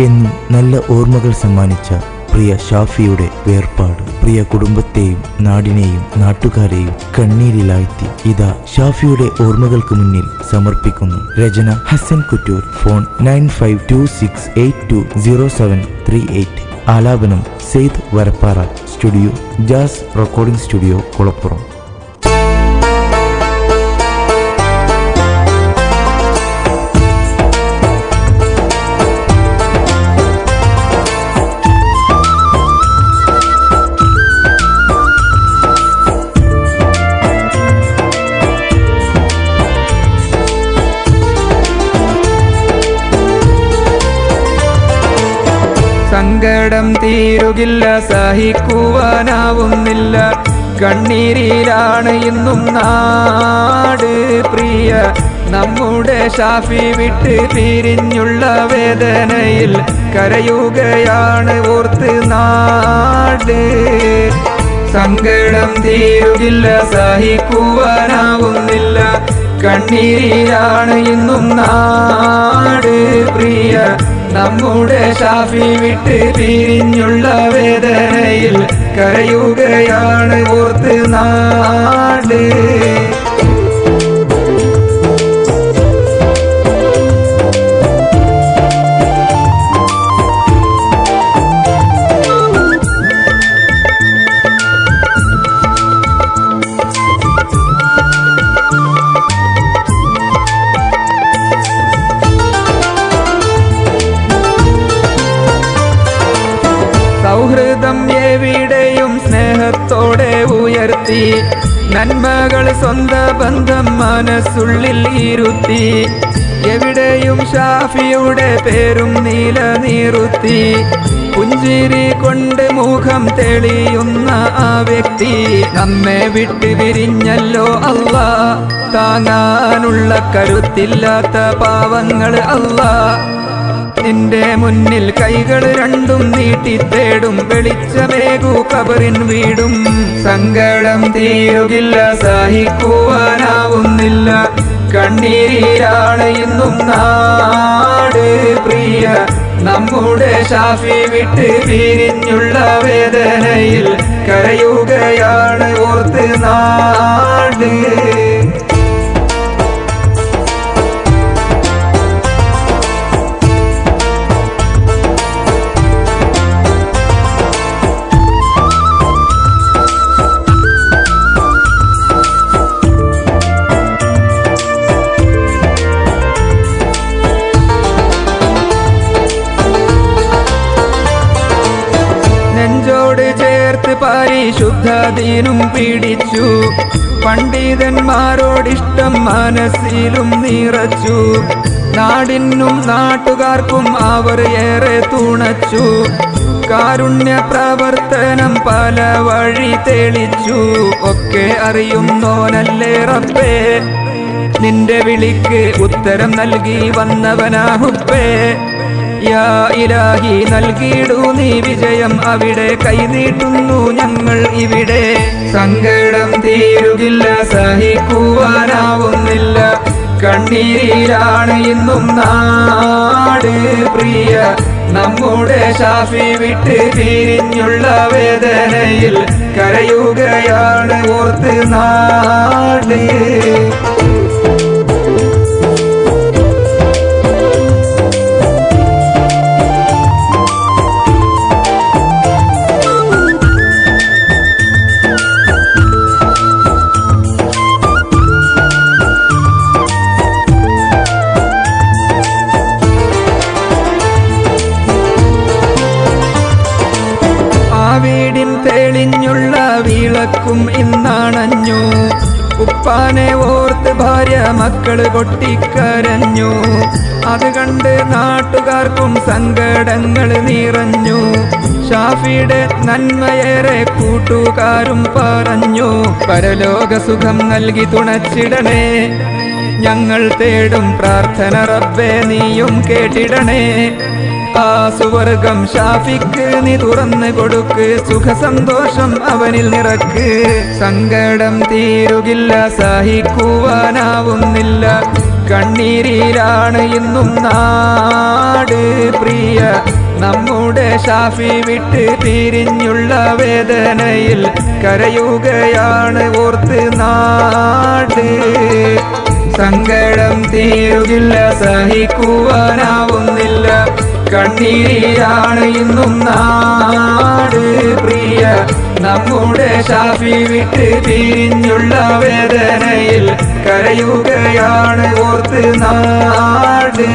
എന്നും നല്ല ഓർമ്മകൾ സമ്മാനിച്ച പ്രിയ ഷാഫിയുടെ വേർപാട് പ്രിയ കുടുംബത്തെയും നാടിനെയും നാട്ടുകാരെയും കണ്ണീരിലാഴ്ത്തി ഇതാ ഷാഫിയുടെ ഓർമ്മകൾക്ക് മുന്നിൽ സമർപ്പിക്കുന്നു. രചന ഹസൻ കുറ്റൂർ. ഫോൺ 9526820738. ആലാപനം Saeed Varappara. Studio Jazz recording studio Kulappuram. സങ്കടം തീരുകില്ല, സഹിക്കുവാനാവുന്നില്ല, കണ്ണീരിലാണ് ഇന്നും നാട്. പ്രിയ നമ്മുടെ ഷാഫി വിട്ട് പിരിഞ്ഞുള്ള വേദനയിൽ കരയുകയാണ് ഓർത്ത് നാട്. സങ്കടം തീരുകില്ല, സഹിക്കുവാനാവുന്നില്ല, കണ്ണീരിലാണ് ഇന്നും നാട്. പ്രിയ നമ്മുടെ ഷാഫി വിട്ട് പിരിഞ്ഞുള്ള വേദനയിൽ കരയുകയാണ് ഓർത്ത് നാട്. സൗഹൃദം എവിടെയും സ്നേഹത്തോടെ ഉയർത്തി, നന്മകൾ സ്വന്ത ബന്ധം മനസ്സുള്ളിൽ ഇരുത്തി, എവിടെയും ഷാഫിയുടെ പേരും നിലനിർത്തി, പുഞ്ചിരി കൊണ്ട് മുഖം തെളിയുന്ന ആ വ്യക്തി നമ്മെ വിട്ട് പിരിഞ്ഞല്ലോ അല്ലാ. താങ്ങാനുള്ള കരുത്തില്ലാത്ത പാവങ്ങൾ അല്ലാ, നിന്റെ മുന്നിൽ കൈകൾ രണ്ടും നീട്ടിത്തേടും, വെളിച്ചമേകു കബറിൻ വീടും. സങ്കടം തീരുകില്ല, സഹിക്കുവാനാവുന്നില്ല, കണ്ണീരിലാണ് ഇന്നും നാട്. പ്രിയ നമ്മുടെ ഷാഫി വിട്ട് പിരിഞ്ഞുള്ള വേദനയിൽ കരയുകയാണ് ഓർത്ത് നാട്. നെഞ്ചോട് ചേർത്ത് പരിശുദ്ധ ദീനും പിടിച്ചു, പണ്ഡിതന്മാരോടിഷ്ടം മനസ്സിലും നിറച്ചു, നാടിനും നാട്ടുകാർക്കും അവർ ഏറെ തുണച്ചു, കാരുണ്യ പ്രവർത്തനം പല വഴി തെളിച്ചു. ഒക്കെ അറിയുന്നോനല്ലേ റബ്ബേ, നിന്റെ വിളിക്ക് ഉത്തരം നൽകി വന്നവനാ ഹുബ്ബേ. യാ ഇലാഹി നൽകിയിടൂ നീ വിജയം അവിടെ, കൈനീട്ടുന്നു ഞങ്ങൾ ഇവിടെ. സങ്കടം തീരുകില്ല, സഹിക്കുവാനാവുന്നില്ല, കണ്ണീരിലാണ് ഇന്നും നാട്. പ്രിയ നമ്മുടെ ഷാഫി വിട്ട് പിരിഞ്ഞുള്ള വേദനയിൽ കരയുകയാണ് ഓർത്ത് നാട്. വീടിൻ തെളിഞ്ഞുള്ള വിളക്കും ഇന്നണഞ്ഞു, ഉപ്പാനെ ഓർത്ത് ഭാര്യ മക്കള് പൊട്ടിക്കരഞ്ഞു, അത് കണ്ട് നാട്ടുകാർക്കും സങ്കടങ്ങൾ നിറഞ്ഞു. ഷാഫിയുടെ നന്മയേറെ കൂട്ടുകാരും പറഞ്ഞു, പരലോക സുഖം നൽകി തുണച്ചിടണേ, ഞങ്ങൾ തേടും പ്രാർത്ഥന റബ്ബേ നീയും കേട്ടിടണേ. ആ സുവർഗം ഷാഫിക്ക് നീ തുറന്നു കൊടുക്ക്, സുഖസന്തോഷം അവനിൽ നിറക്ക്. സങ്കടം തീരുകില്ല, സഹിക്കുവാനാവുന്നില്ല, കണ്ണീരിലാണ് ഇന്നും നാട്. പ്രിയ നമ്മുടെ ഷാഫി വിട്ട് പിരിഞ്ഞുള്ള വേദനയിൽ കരയുകയാണ് ഓർത്ത് നാട്. സങ്കടം തീരുകില്ല, സഹിക്കുവാനാവുന്നില്ല, കണ്ണീരാണ് ഇന്നും നാട്. പ്രിയ നമ്മുടെ ഷാഫി വിട്ട് പിരിഞ്ഞുള്ള വേദനയിൽ കരയുകയാണ് ഓർത്ത് നാട്.